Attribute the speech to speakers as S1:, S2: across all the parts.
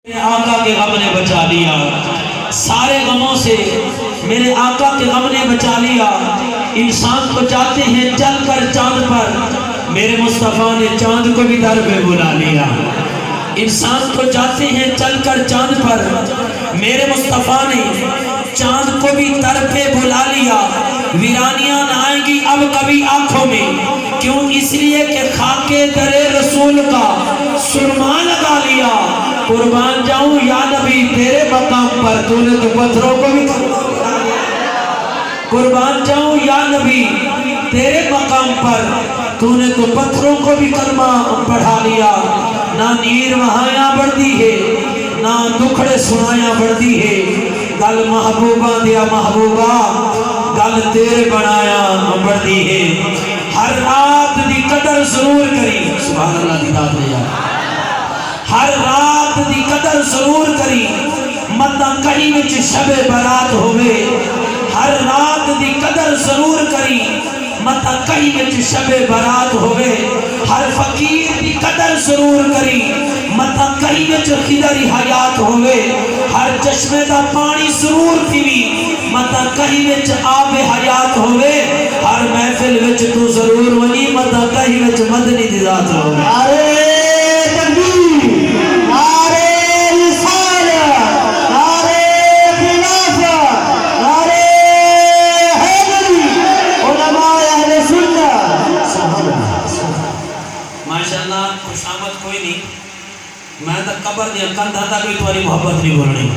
S1: میرے آقا کے غم نے بچا لیا، سارے غموں سے میرے آقا کے غم نے بچا لیا۔ انسان کو جاتے ہیں چل کر چاند پر، میرے مصطفیٰ نے چاند کو بھی در پہ بلا لیا۔ انسان کو جاتے ہیں چل کر چاند پر، میرے مصطفیٰ نے چاند کو بھی در پہ بلا لیا۔ ویرانیاں نہ آئیں گی اب کبھی آنکھوں میں، کیوں؟ اس لیے کہ خاکے در رسول کا سرما لگا لیا۔ قربان جاؤں یا نبی تیرے مقام پر، تو نے تو پتھروں کو بھی قربان جاؤں یا نبی تیرے مقام پر، تو نے تو پتھروں کو بھی کلمہ پڑھا لیا۔ نہ نیر وہایا بڑھتی ہے، نہ دکھڑے سنایا بڑھتی ہے۔ گل محبوبہ دیا محبوبہ، گل تیرے بنایا بڑھتی ہے۔ ہر رات دی قدر ضرور کری، سبحان اللہ دی داد لے جا، ہر رات دی قدر ضرور کری، مطلع کہیں وچ شب برات ہوئے۔ ہر رات دی قدر ضرور کری، مطلع کہیں وچ شب برات ہوئے۔ ہر فقیر دی قدر ضرور کری، مطلع کہیں وچ خدری حیات ہوئے۔ ہر چشمے دا پانی ضرور پیوی، مطلع کہیں وچ آب حیات ہوئے۔ ہر محفل وچ تو ضرور ونی، مطلع کہیں وچ مدنی دی ذات ہوئے۔ ماشاءاللہ خوش آمد کوئی نہیں، میں تک قبر دیا کندھا تک بھی تمہاری محبت نہیں بولنی۔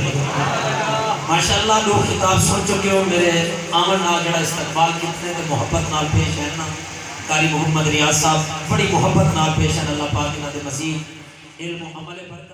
S1: ماشاءاللہ لوگ خطاب سن چکے ہو، میرے آمن نال جڑا استقبال کتنے تے محبت نال پیش ہے نا۔ قاری محمد ریاض صاحب بڑی محبت نال پیش ہے، اللہ پاک انہاں دے مزید علم و عمل برکت